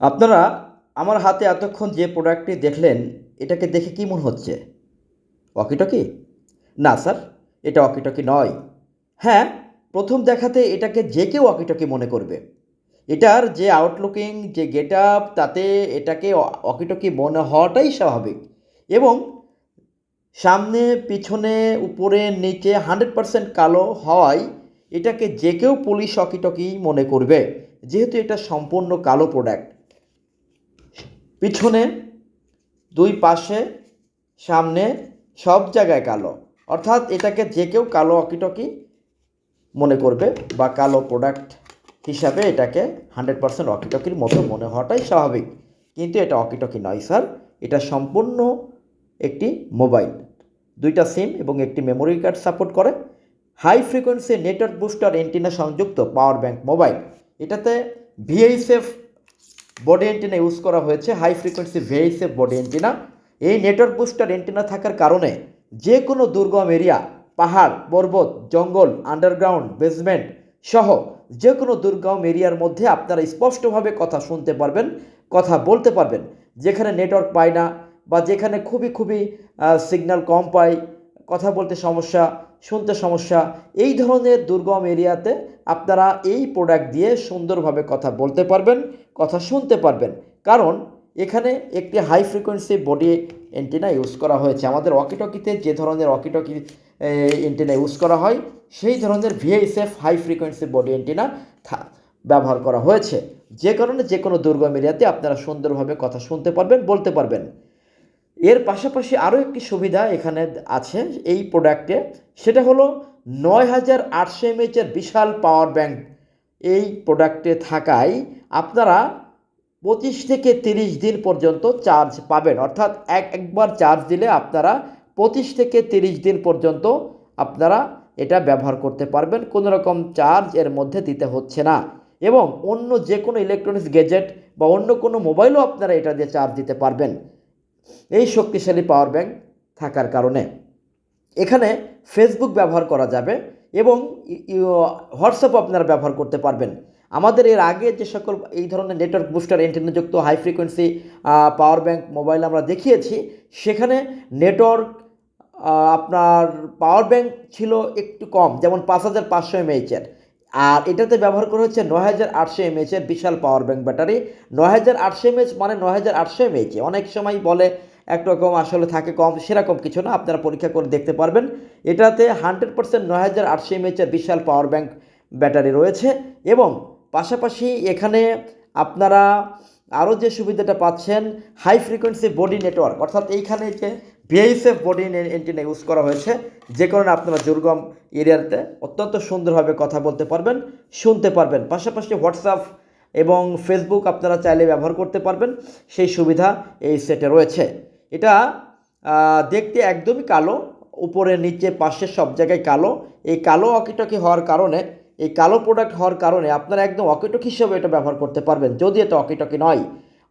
আপনারা আমার হাতে এতক্ষণ যে প্রোডাক্টটি দেখলেন, এটাকে দেখে কি মনে হচ্ছে? ওয়াকিটকি? না স্যার, এটা ওয়াকিটকি নয়। হ্যাঁ, প্রথম দেখাতে এটাকে যে কেউ ওয়াকিটকি মনে করবে। এটার যে আউটলুকিং, যে গেটআপ, তাতে এটাকে ওয়াকিটকি মনে হওয়াটাই স্বাভাবিক। এবং সামনে, পিছনে, উপরে, নিচে 100% কালো হওয়ায় এটাকে যে কেউ পুলিশ ওয়াকিটকি মনে করবে, যেহেতু এটা সম্পূর্ণ কালো প্রোডাক্ট। পিছনে, দুই পাশে, সামনে সব জায়গায় কালো, অর্থাৎ এটাকে যে কেউ কালো ওয়াকিটকি মনে করবে বা কালো প্রোডাক্ট হিসাবে এটাকে 100% ওয়াকিটকির মতো মনে হওয়াটাই স্বাভাবিক। কিন্তু এটা ওয়াকিটকি নয় স্যার, এটা সম্পূর্ণ একটি মোবাইল। 2টা সিম এবং একটি মেমোরি কার্ড সাপোর্ট করে। High frequency network booster antenna সংযুক্ত পাওয়ার ব্যাংক মোবাইল। এটাতে ভিএইচএফ বডি এন্টিনা ইউজ করা হয়েছে, high frequency VHF body antenna. এই নেটওয়ার্ক বুস্টার এন্টিনা থাকার কারণে যে কোনো দুর্গম এরিয়া, পাহাড়, পর্বত, জঙ্গল, আন্ডারগ্রাউন্ড, বেসমেন্ট সহ যে কোনো দুর্গম এরিয়ার মধ্যে আপনারা স্পষ্টভাবে কথা শুনতে পারবেন, কথা বলতে পারবেন। যেখানে নেটওয়ার্ক পায় না বা যেখানে খুবই সিগন্যাল কম পায়, কথা বলতে সমস্যা, শুনতে সমস্যা, এই ধরনের দুর্গম এরিয়াতে আপনারা এই প্রোডাক্ট দিয়ে সুন্দরভাবে কথা বলতে পারবেন, কথা শুনতে পারবেন। কারণ এখানে একটি high frequency body antenna use করা হয়েছে। আমাদের ওয়াকিটকিতে যে ধরনের ওয়াকিটকি এন্টিনা ইউজ করা হয়, সেই ধরনের VHF high frequency body antenna ব্যবহার করা হয়েছে, যে কারণে যে কোনো দুর্গম এরিয়াতে আপনারা সুন্দরভাবে কথা শুনতে পারবেন, বলতে পারবেন। এর পাশাপাশি আরও একটি সুবিধা এখানে আছে এই প্রোডাক্টে, সেটা হলো 9800 এমএইচের বিশাল পাওয়ার ব্যাংক এই প্রোডাক্টে থাকায় আপনারা 25 থেকে 30 দিন পর্যন্ত চার্জ পাবেন। অর্থাৎ একবার চার্জ দিলে আপনারা 25 থেকে 30 দিন পর্যন্ত আপনারা এটা ব্যবহার করতে পারবেন, কোনো রকম চার্জ এর মধ্যে দিতে হচ্ছে না। এবং অন্য যে কোনো ইলেকট্রনিক্স গ্যাজেট বা অন্য কোনো মোবাইলও আপনারা এটা দিয়ে চার্জ দিতে পারবেন এই শক্তিশালী পাওয়ার ব্যাংক থাকার কারণে। এখানে ফেসবুক ব্যবহার করা যাবে এবং হোয়াটসঅ্যাপ আপনারা ব্যবহার করতে পারবেন। আমাদের এর আগে যে সকল এই ধরনের নেটওয়ার্ক বুস্টার এন্টিনাযুক্ত high frequency power bank mobile আমরা দেখিয়েছি, সেখানে নেটওয়ার্ক আপনার পাওয়ার ব্যাংক ছিল একটু কম, যেমন 5500 এমএইচের। আর এটাতে ব্যবহার করা হচ্ছে 9800 এমএইচের বিশাল পাওয়ার ব্যাংক ব্যাটারি। 9800 এমএইচ মানে 9800 এমএইচে, অনেক সময় বলে একরকম, আসলে থাকে কম, সেরকম কিছু না, আপনারা পরীক্ষা করে দেখতে পারবেন। এটাতে 100% 9800 এমএইচের বিশাল পাওয়ার ব্যাংক ব্যাটারি রয়েছে। এবং পাশাপাশি এখানে আপনারা আরও যে সুবিধাটা পাচ্ছেন, হাই ফ্রিকোয়েন্সি বডি নেটওয়ার্ক, অর্থাৎ এইখানে যে ভিএইচএফ বডি এন্টিনা ইউজ করা হয়েছে, যে কারণে আপনারা দুর্গম এরিয়াতে অত্যন্ত সুন্দরভাবে কথা বলতে পারবেন, শুনতে পারবেন। পাশাপাশি হোয়াটসঅ্যাপ এবং ফেসবুক আপনারা চাইলে ব্যবহার করতে পারবেন, সেই সুবিধা এই সেটে রয়েছে। এটা দেখতে একদমই কালো, উপরে নিচে পাশে সব জায়গায় কালো। এই কালো ওয়াকিটকি হওয়ার কারণে, এই কালো প্রোডাক্ট হওয়ার কারণে আপনারা একদম ওয়াকিটকি হিসেবে এটা ব্যবহার করতে পারবেন, যদি এটা ওয়াকিটকি নয়।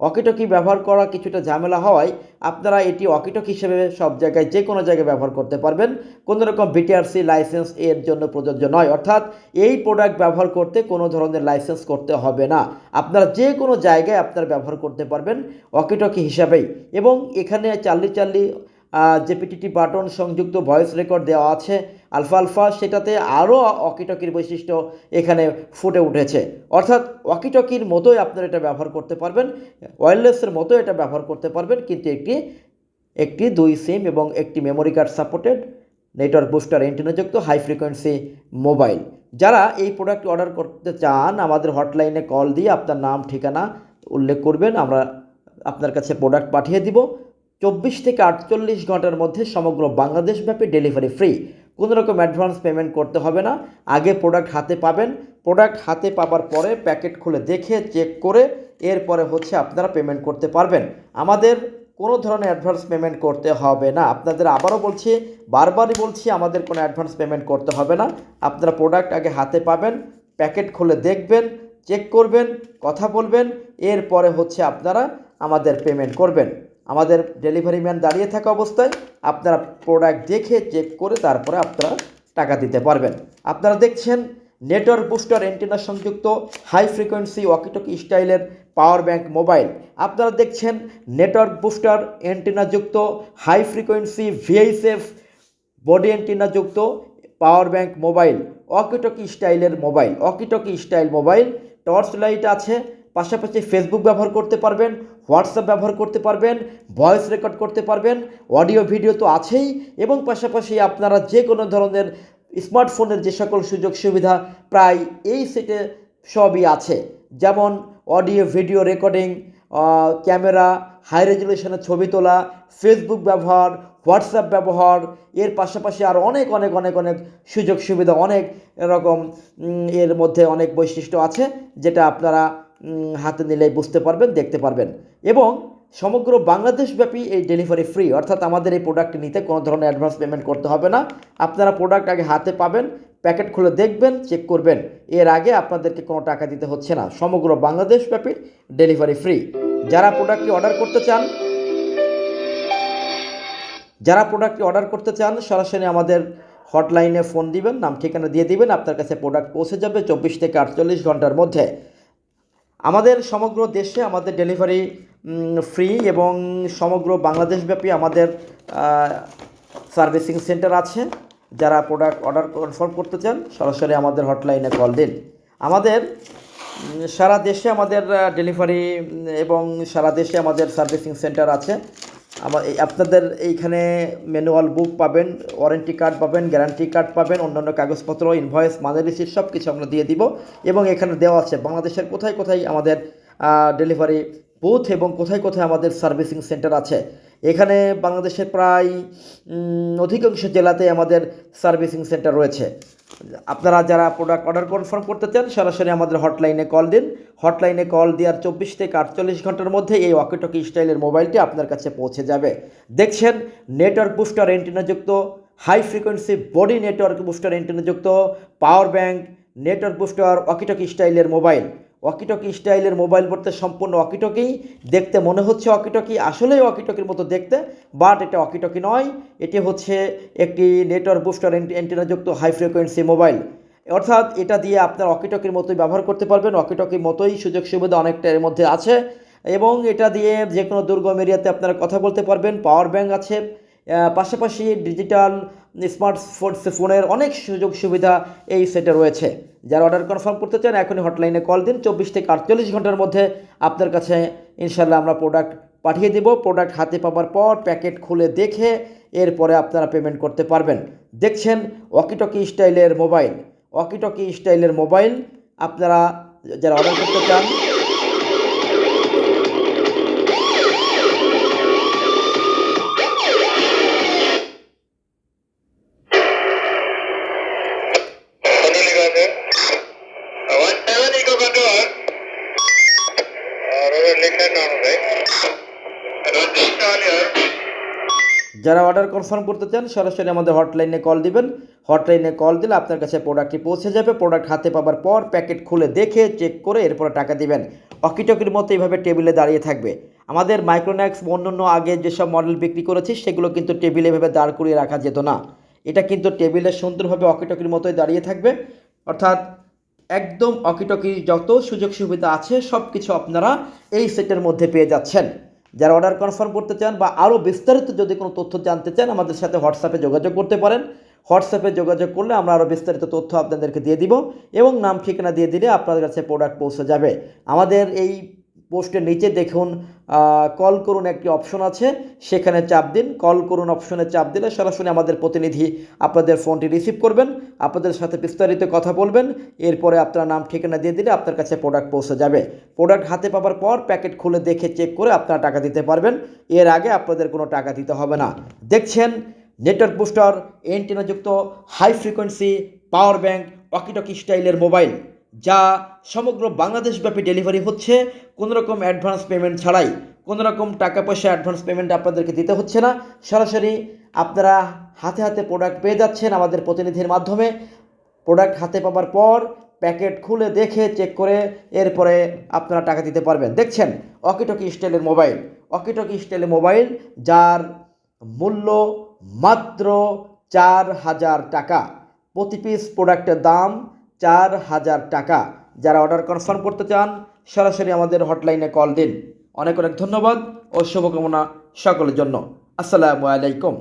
ওয়াকিটকি ব্যবহার করা কিছুটা ঝামেলা হওয়ায় আপনারা এটি ওয়াকিটকি হিসেবে সব জায়গায়, যে কোনো জায়গায় ব্যবহার করতে পারবেন। কোনো রকম বিটিআরসি লাইসেন্স এর জন্য প্রযোজ্য নয়, অর্থাৎ এই প্রোডাক্ট ব্যবহার করতে কোনো ধরনের লাইসেন্স করতে হবে না। আপনারা যে কোনো জায়গায় আপনারা ব্যবহার করতে পারবেন ওয়াকিটকি হিসাবেই। এবং এখানে চার্লি যে পিটিটি বাটন সংযুক্ত ভয়েস রেকর্ড দেওয়া আছে আলফা, সেটাতে আরও ওয়াকিটকির বৈশিষ্ট্য এখানে ফুটে উঠেছে। অর্থাৎ ওয়াকিটকির মতোই আপনারা এটা ব্যবহার করতে পারবেন, ওয়্যারলেসের মতো এটা ব্যবহার করতে পারবেন, কিন্তু একটি 2 সিম এবং একটি memory card supported network booster এন্টিনাযুক্ত হাই ফ্রিকোয়েন্সি মোবাইল। যারা এই প্রোডাক্ট অর্ডার করতে চান, আমাদের হটলাইনে কল দিয়ে আপনার নাম, ঠিকানা উল্লেখ করবেন, আমরা আপনার কাছে প্রোডাক্ট পাঠিয়ে দিব। 24 থেকে 48 ঘন্টার মধ্যে সমগ্র বাংলাদেশব্যাপী ডেলিভারি ফ্রি। কোনো রকম অ্যাডভান্স পেমেন্ট করতে হবে না। আগে প্রোডাক্ট হাতে পাবেন, প্রোডাক্ট হাতে পাবার পরে প্যাকেট খুলে দেখে চেক করে এরপরে হচ্ছে আপনারা পেমেন্ট করতে পারবেন। আমাদের কোনো ধরনের অ্যাডভান্স পেমেন্ট করতে হবে না। আপনাদের আবারও বলছি, বারবারই বলছি, আমাদের কোনো অ্যাডভান্স পেমেন্ট করতে হবে না। আপনারা প্রোডাক্ট আগে হাতে পাবেন, প্যাকেট খুলে দেখবেন, চেক করবেন, কথা বলবেন, এরপরে হচ্ছে আপনারা আমাদের পেমেন্ট করবেন। আমাদের ডেলিভারি ম্যান দাঁড়িয়ে থাকা অবস্থায় আপনারা প্রোডাক্ট দেখে চেক করে তারপরে আপনারা টাকা দিতে পারবেন। আপনারা দেখছেন নেটওয়ার্ক বুস্টার অ্যান্টেনা সংযুক্ত হাই ফ্রিকোয়েন্সি ওয়াকিটকি স্টাইলের পাওয়ার ব্যাংক মোবাইল। আপনারা দেখছেন নেটওয়ার্ক বুস্টার অ্যান্টেনাযুক্ত হাই ফ্রিকোয়েন্সি ভিএইচএফ বডি অ্যান্টেনাযুক্ত পাওয়ার ব্যাংক মোবাইল, ওয়াকিটকি স্টাইলের mobile, walkie talkie style mobile. Torch light আছে, পাশাপাশি ফেসবুক ব্যবহার করতে পারবেন, হোয়াটসঅ্যাপ ব্যবহার করতে পারবেন, ভয়েস রেকর্ড করতে পারবেন, অডিও ভিডিও তো আছেই, এবং পাশাপাশি আপনারা যে কোনো ধরনের স্মার্টফোনের যে সকল সুযোগ সুবিধা প্রায় এই সেটে সবই আছে, যেমন audio video recording, camera, high রেজুলেশনের ছবি তোলা, ফেসবুক ব্যবহার, হোয়াটসঅ্যাপ ব্যবহার, এর পাশাপাশি আরও অনেক অনেক অনেক অনেক সুযোগ সুবিধা, অনেক রকম এর মধ্যে অনেক বৈশিষ্ট্য আছে, যেটা আপনারা হাতে নিলেই বুঝতে পারবেন, দেখতে পারবেন। এবং সমগ্র বাংলাদেশব্যাপী এই ডেলিভারি ফ্রি, অর্থাৎ আমাদের এই প্রোডাক্ট নিতে কোনো ধরনের অ্যাডভান্স পেমেন্ট করতে হবে না। আপনারা প্রোডাক্ট আগে হাতে পাবেন, প্যাকেট খুলে দেখবেন, চেক করবেন, এর আগে আপনাদেরকে কোনো টাকা দিতে হচ্ছে না। সমগ্র বাংলাদেশব্যাপী ডেলিভারি ফ্রি। যারা প্রোডাক্টটি অর্ডার করতে চান সরাসরি আমাদের হটলাইনে ফোন দিবেন, নাম ঠিকানা দিয়ে দিবেন, আপনার কাছে প্রোডাক্ট পৌঁছে যাবে 24 থেকে 48 ঘন্টার মধ্যে। আমাদের সমগ্র দেশে আমাদের ডেলিভারি ফ্রি, এবং সমগ্র বাংলাদেশব্যাপী আমাদের সার্ভিসিং সেন্টার আছে। যারা প্রোডাক্ট অর্ডার কনফার্ম করতে চান সরাসরি আমাদের হটলাইনে কল দিন। আমাদের সারা দেশে আমাদের ডেলিভারি এবং সারা দেশে আমাদের সার্ভিসিং সেন্টার আছে। আপনাদের এইখানে ম্যানুয়াল বুক পাবেন, ওয়ারেন্টি কার্ড পাবেন, গ্যারান্টি কার্ড পাবেন, অন্যান্য কাগজপত্র, ইনভয়েস, মানি রিসিট সব কিছু আমরা দিয়ে দিব। এবং এখানে দেওয়া আছে বাংলাদেশের কোথায় কোথায় আমাদের ডেলিভারি বুথ এবং কোথায় কোথায় আমাদের সার্ভিসিং সেন্টার আছে। এখানে বাংলাদেশের প্রায় অধিকাংশ জেলাতে আমাদের সার্ভিসিং সেন্টার রয়েছে। আপনারা যারা প্রোডাক্ট অর্ডার কনফার্ম করতে চান সরাসরি আমাদের হটলাইনে কল দিন। হটলাইনে কল দেওয়ার 24 থেকে 48 ঘন্টার মধ্যে এই ওয়াকিটকি স্টাইলের মোবাইলটি আপনার কাছে পৌঁছে যাবে। দেখছেন নেটওয়ার্ক বুস্টার অ্যান্টেনাযুক্ত high frequency body network booster অ্যান্টেনাযুক্ত power bank network booster walkie talkie স্টাইলের মোবাইল। ওয়াকিটকি স্টাইলের মোবাইল বলতে সম্পূর্ণ ওয়াকিটকি, দেখতে মনে হচ্ছে ওয়াকিটকি, আসলেই ওয়াকিটকির মতো দেখতে, বাট এটা ওয়াকিটকি নয়, এটি হচ্ছে একটি নেটওয়ার্ক বুস্টার অ্যান্টেনাযুক্ত হাই ফ্রিকোয়েন্সি মোবাইল। অর্থাৎ এটা দিয়ে আপনার ওয়াকিটকির মতোই ব্যবহার করতে পারবেন, ওয়াকিটকির মতোই সুযোগ সুবিধা অনেকটা এর মধ্যে আছে, এবং এটা দিয়ে যে কোনো দুর্গম এরিয়াতে আপনারা কথা বলতে পারবেন। পাওয়ার ব্যাংক আছে, পাশাপাশি ডিজিটাল ফোনের অনেক সুযোগ সুবিধা এই সেটে রয়েছে। যারা অর্ডার কনফার্ম করতে চান এখনই হটলাইনে কল দিন। 24 থেকে 48 ঘন্টার মধ্যে আপনার কাছে ইনশাল্লাহ আমরা প্রোডাক্ট পাঠিয়ে দেব। প্রোডাক্ট হাতে পাওয়ার পর প্যাকেট খুলে দেখে এরপরে আপনারা পেমেন্ট করতে পারবেন। দেখছেন ওয়াকিটকি স্টাইলের মোবাইল, ওয়াকিটকি স্টাইলের মোবাইল। আপনারা যারা অর্ডার করতে চান যারা অর্ডার কনফার্ম করতে চান সরাসরি আমাদের হটলাইনে কল দিবেন। হটলাইনে কল দিলে আপনার কাছে প্রোডাক্টটি পৌঁছে যাবে। প্রোডাক্ট হাতে পাওয়ার পর প্যাকেট খুলে দেখে চেক করে এরপরে টাকা দিবেন। ওয়াকিটকির মতো এইভাবে টেবিলে দাঁড়িয়ে থাকবে। আমাদের মাইক্রোম্যাক্স অন্যান্য আগে যেসব মডেল বিক্রি করেছি সেগুলো কিন্তু টেবিলে এভাবে দাঁড় করিয়ে রাখা যেত না। এটা কিন্তু টেবিলে সুন্দরভাবে ওয়াকিটকির মতোই দাঁড়িয়ে থাকবে। অর্থাৎ একদম ওয়াকিটকি যত সুযোগ সুবিধা আছে সব কিছু আপনারা এই সেটের মধ্যে পেয়ে যাচ্ছেন। যারা অর্ডার কনফার্ম করতে চান বা আরও বিস্তারিত যদি কোনো তথ্য জানতে চান আমাদের সাথে হোয়াটসঅ্যাপে যোগাযোগ করতে পারেন। হোয়াটসঅ্যাপে যোগাযোগ করলে আমরা আরও বিস্তারিত তথ্য আপনাদেরকে দিয়ে দিব, এবং নাম ঠিকানা দিয়ে দিলে আপনাদের কাছে প্রোডাক্ট পৌঁছে যাবে। আমাদের এই পোস্টের নিচে দেখুন কল করুন একটি অপশন আছে, সেখানে চাপ দিন। কল করুন অপশনে চাপ দিলে সরাসরি আমাদের প্রতিনিধি আপনাদের ফোনটি রিসিভ করবেন, আপনাদের সাথে বিস্তারিত কথা বলবেন। এরপরে আপনার নাম ঠিকানা দিয়ে দিলে আপনার কাছে প্রোডাক্ট পৌঁছে যাবে। প্রোডাক্ট হাতে পাওয়ার পর প্যাকেট খুলে দেখে চেক করে আপনারা টাকা দিতে পারবেন। এর আগে আপনাদের কোনো টাকা দিতে হবে না। দেখছেন নেটওয়ার্ক বুস্টার অ্যান্টেনাযুক্ত high frequency power bank walkie talkie স্টাইলের মোবাইল, যা সমগ্র বাংলাদেশব্যাপী ডেলিভারি হচ্ছে কোনো রকম অ্যাডভান্স পেমেন্ট ছাড়াই। কোনো রকম টাকা পয়সা অ্যাডভান্স পেমেন্ট আপনাদেরকে দিতে হচ্ছে না। সরাসরি আপনারা হাতে হাতে প্রোডাক্ট পেয়ে যাচ্ছেন আমাদের প্রতিনিধির মাধ্যমে। প্রোডাক্ট হাতে পাওয়ার পর প্যাকেট খুলে দেখে চেক করে এরপরে আপনারা টাকা দিতে পারবেন। দেখছেন ওয়াকিটকি স্টাইলের মোবাইল, ওয়াকিটকি স্টাইলের মোবাইল, যার মূল্য মাত্র 4000 টাকা। প্রতি পিস প্রোডাক্টের দাম 4000 টাকা। যারা অর্ডার কনফার্ম করতে চান সরাসরি আমাদের হটলাইনে কল দিন। অনেক অনেক ধন্যবাদ ও শুভকামনা সকলের জন্য। আসসালামু আলাইকুম।